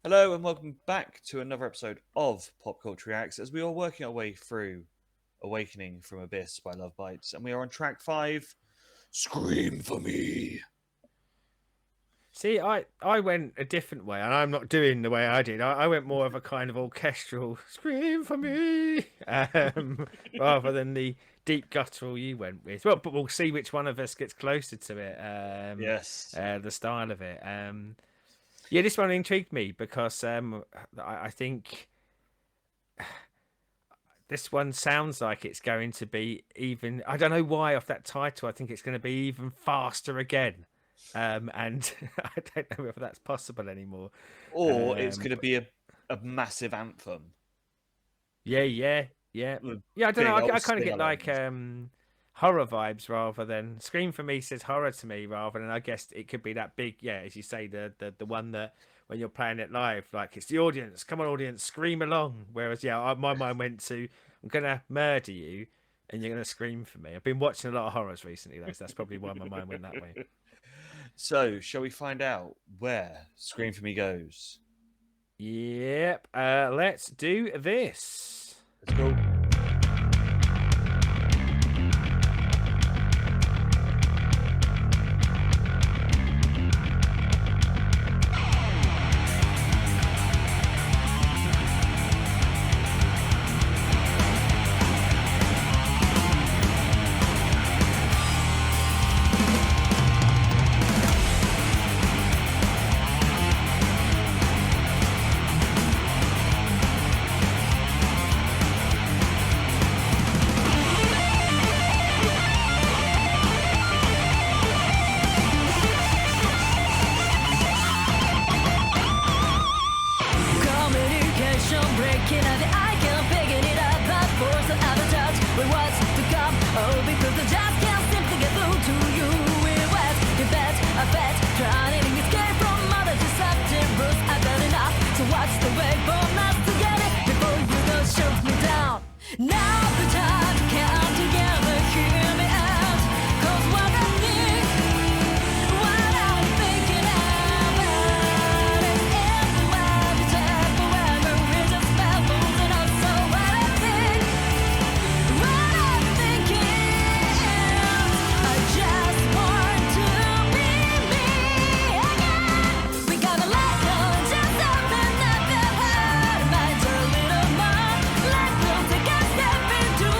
Hello and welcome back to another episode of PopCulture Reacts as we are working our way through Awakening from Abyss by Lovebites, and we are on track 5, Scream for Me. See, I went a different way, and I'm not doing the way I did. I went more of a kind of orchestral "Scream for me," rather than the deep guttural you went with. Well, but we'll see which one of us gets closer to it. Yes. The style of it. Yeah, this one intrigued me because I think this one sounds like it's going to be even. I don't know why off that title. I think it's going to be even faster again. And I don't know whether that's possible anymore. Or it's Um, going to be a massive anthem. yeah, yeah, yeah, With yeah. I don't know. big old I kind of get like sing-alongs. horror vibes rather than Scream for me says horror to me rather than I guess it could be that big. Yeah, as you say, the one that when you're playing it live, like it's the audience. Come on, audience, scream along. Whereas yeah, my mind went to I'm gonna murder you. And you're gonna scream for me. I've been watching a lot of horrors recently, though, so that's probably why my mind went that way. So, shall we find out where Scream for Me goes? Yep. Let's do this. Let's go. Communication breaking and I can't picking it up. That force of touch with what's to come. Oh, because I just can't seem to get through to you. We're wet, you bet, I bet. Trying to escape from other deceptive rules. I've done enough. So what's the way for us to get it before you go shoot me down? Now the time to come together, hear me out. 'Cause what I think, what I'm thinking about is everywhere we turn, forever is a spell losing us. So what I think, what I'm thinking is, I just want to be me again. We gotta let go, just open up your heart. Mind's a little more, let go, take a step into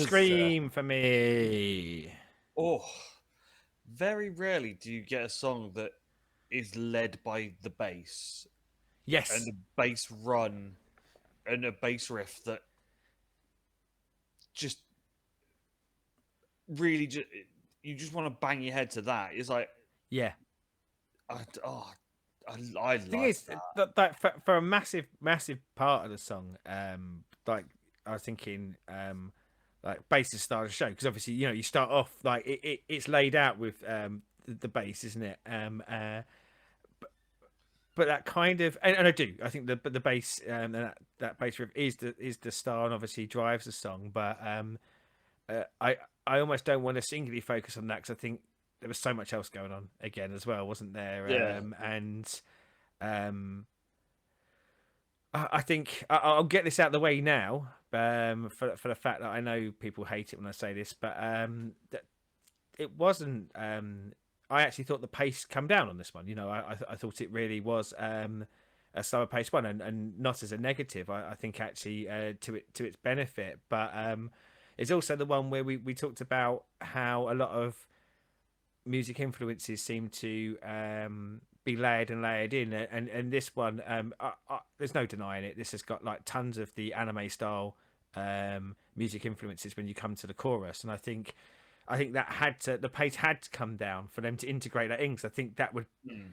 Scream for me. Oh, very rarely do you get a song that is led by the bass and Yes. a bass run and a bass riff that just really just you just want to bang your head to that. It's like Yeah. I, oh, I Thing love is, that. that for a massive part of the song, like I was thinking, like bass is start of the show because obviously you start off like it's laid out with the bass, isn't it? But that kind of and I think the bass and that bass riff is the star and obviously drives the song, but I almost don't want to singularly focus on that because I think there was so much else going on again as well, wasn't there? Yeah, And I think I'll get this out of the way now, for the fact that I know people hate it when I say this, but that it wasn't. I actually thought the pace come down on this one. I thought it really was a slower pace one, and not as a negative. I think actually to its benefit, but it's also the one where we talked about how a lot of music influences seem to be layered and layered in, and this one, there's no denying it. This has got like tons of the anime style music influences when you come to the chorus, and I think that the pace had to come down for them to integrate that in. Because I think that would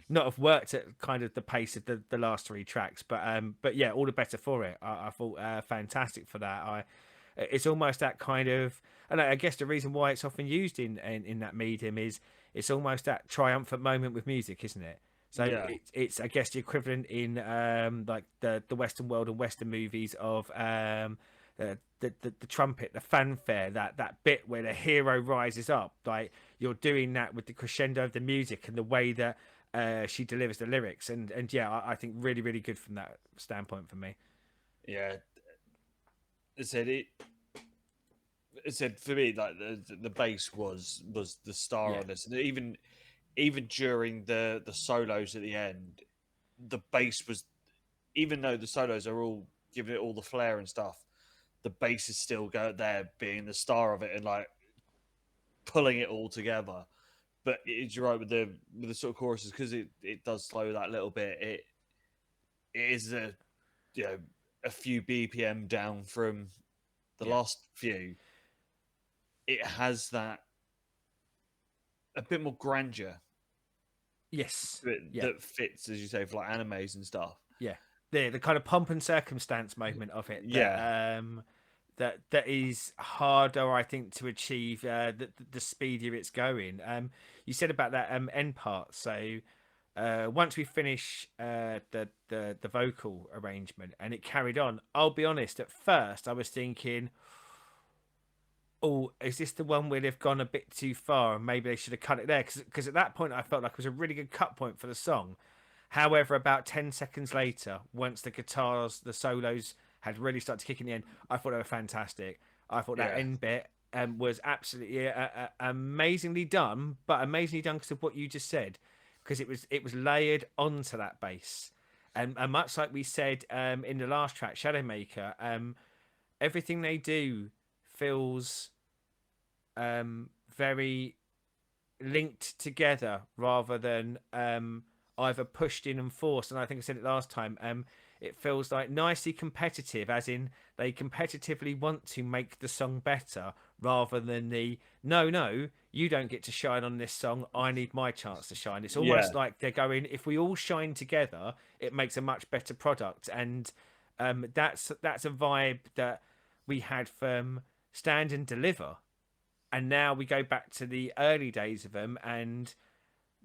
not have worked at kind of the pace of the last three tracks, but yeah, all the better for it. I thought fantastic for that. It's almost that kind of, and I guess the reason why it's often used in that medium is it's almost that triumphant moment with music, isn't it? So yeah, it's I guess the equivalent in like the Western world and Western movies of the trumpet, the fanfare, that bit where the hero rises up. Like you're doing that with the crescendo of the music and the way that she delivers the lyrics, and yeah, I think really good from that standpoint for me. yeah. It said it. It said for me like the bass was the star Yeah, on this, and even during the solos at the end, the bass was, even though the solos are all giving it all the flair and stuff, the bass is still there being the star of it and like pulling it all together. But it's right with the sort of choruses because it does slow that little bit. It is you know a few BPM down from the yeah, last few. It has that a bit more grandeur yes, to it yeah. that fits, as you say, for like animes and stuff. Yeah, the kind of pomp and circumstance moment of it Yeah, that is harder, I think, to achieve the speedier it's going. You said about that end part. So once we finish the vocal arrangement and it carried on, I'll be honest. At first, I was thinking, oh, is this the one where they've gone a bit too far and maybe they should have cut it there? Because at that point, I felt like it was a really good cut point for the song. However, about 10 seconds later, once the guitars, the solos had really started to kick in the end, I thought they were fantastic. I thought that yeah, end bit was absolutely amazingly done, but amazingly done because of what you just said, because it was layered onto that bass. And much like we said in the last track, Shadowmaker, everything they do feels very linked together rather than either pushed in and forced. And I think I said it last time. It feels like nicely competitive, as in they competitively want to make the song better, rather than the no, you don't get to shine on this song. I need my chance to shine. It's yeah, almost like they're going, if we all shine together, it makes a much better product. And that's a vibe that we had from Stand and Deliver, and now we go back to the early days of them, and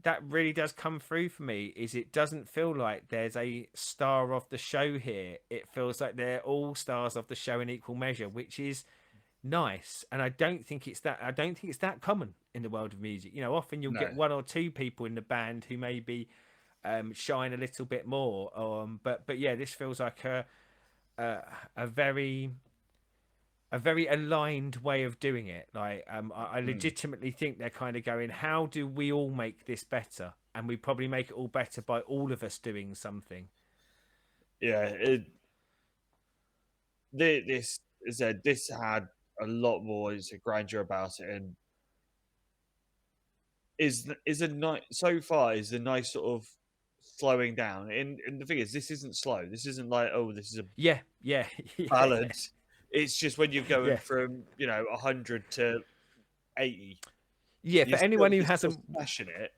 that really does come through for me. Is it doesn't feel like there's a star of the show here. It feels like they're all stars of the show in equal measure, which is nice. And I don't think it's that common in the world of music. Often you'll no, get one or two people in the band who maybe shine a little bit more, but yeah, this feels like a, a very aligned way of doing it. Like, I mm, legitimately think they're kind of going, how do we all make this better? And we probably make it all better by all of us doing something. yeah. This as I said, this had a lot more is a grandeur about it, and is a nice so far is a nice sort of slowing down. And the thing is, this isn't slow. This isn't like, oh, this is a Yeah, yeah, yeah, ballad. It's just when you're going yeah, from 100 to 80, yeah. you're still smashing it.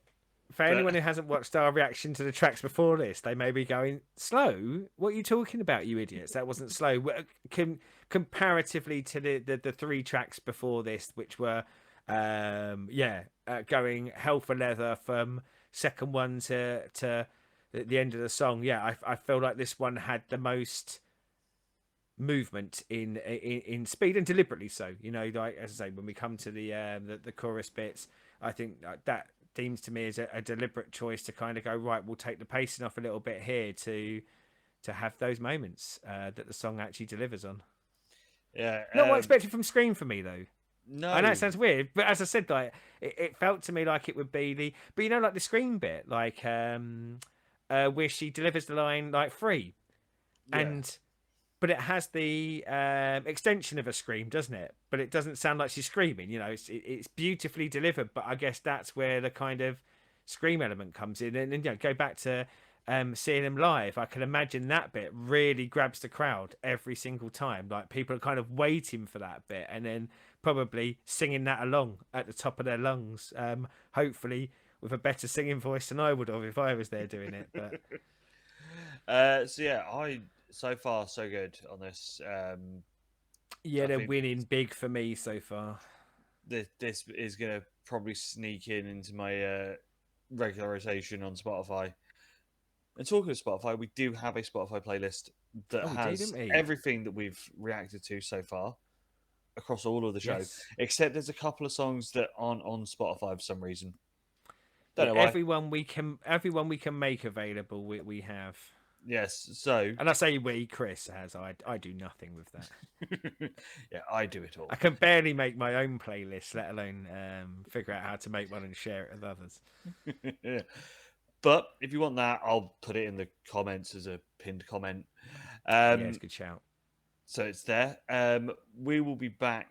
For But anyone who hasn't watched our reaction to the tracks before this, they may be going, slow? What are you talking about, you idiots? That wasn't slow. Comparatively to the three tracks before this, which were, going hell for leather from second one to the end of the song. Yeah, I feel like this one had the most movement in speed, and deliberately so. Like, as I say, when we come to the chorus bits, I think that seems to me as a deliberate choice to kind of go, right, we'll take the pacing off a little bit here to have those moments that the song actually delivers on. yeah, Not what I expected from Scream for me, though. I know no, it sounds weird, but as I said, like it felt to me like it would be but like the Scream bit, like where she delivers the line like free, yeah. but it has the extension of a scream, doesn't it? But it doesn't sound like she's screaming. It's beautifully delivered. But I guess that's where the kind of scream element comes in. And go back to seeing them live. I can imagine that bit really grabs the crowd every single time. Like, people are kind of waiting for that bit, and then probably singing that along at the top of their lungs. Hopefully with a better singing voice than I would have if I was there doing it. But So yeah, I so far so good on this. yeah, I they're think winning big for me so far. this is gonna probably sneak into my regular rotation on Spotify. And talking of Spotify, we do have a Spotify playlist that Oh, we did, has didn't we? everything that we've reacted to so far across all of the show, Yes. except there's a couple of songs that aren't on Spotify for some reason. Don't Yeah, know why. everyone we can make available, we have. Yes, so And I say we, Chris has. I do nothing with that. yeah, I do it all. I can barely make my own playlist, let alone figure out how to make one and share it with others. Yeah. But if you want that, I'll put it in the comments as a pinned comment. Yeah, it's a good shout. So it's there. We will be back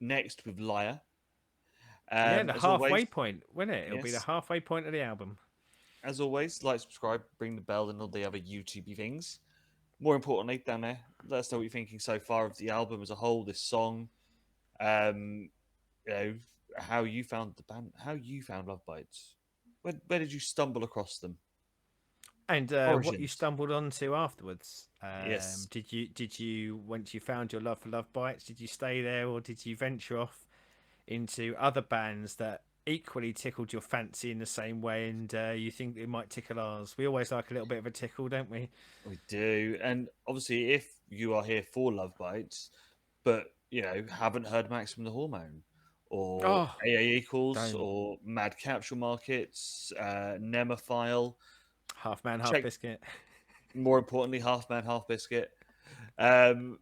next with Liar. Yeah, the As halfway always, point, won't it? It'll be the yes. halfway point of the album. As always, like, subscribe, ring the bell, and all the other YouTubey things. More importantly, down there, let us know what you're thinking so far of the album as a whole, this song. How you found the band, how you found Lovebites. Where did you stumble across them? And what you Origins. stumbled onto afterwards. Yes. Did you once you found your love for Love Bites, did you stay there, or did you venture off into other bands that equally tickled your fancy in the same way, and you think it might tickle ours? We always like a little bit of a tickle, don't we? We do. And obviously, if you are here for Lovebites, but, haven't heard Maximum the Hormone, or Oh, AA Equals, don't. or Mad Capsule Markets, Nemophile, Half man, half check, biscuit. more importantly, Half Man, Half Biscuit. Um,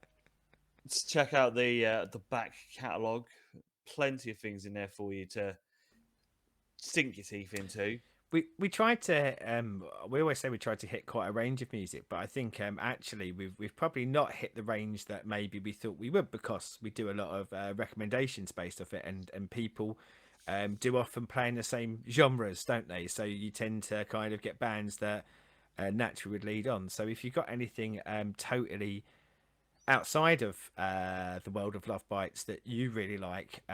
check out the back catalogue. Plenty of things in there for you to sink your teeth into. We tried to we always say we tried to hit quite a range of music, but I think actually we've probably not hit the range that maybe we thought we would, because we do a lot of recommendations based off it, and people do often play in the same genres, don't they? So you tend to kind of get bands that naturally would lead on. So if you've got anything totally outside of the world of Love Bites that you really like,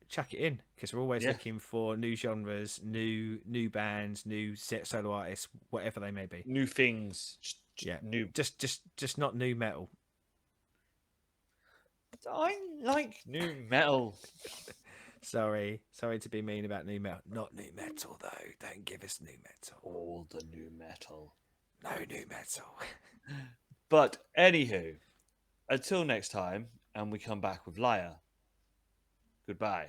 chuck it in, because we're always looking for new genres, new bands, new solo artists, whatever they may be. New things. New. Just not new metal. I like new metal. Sorry to be mean about new metal. Not new metal though. Don't give us new metal. All the new metal. No new metal. But anywho, until next time, and we come back with Liar. Goodbye.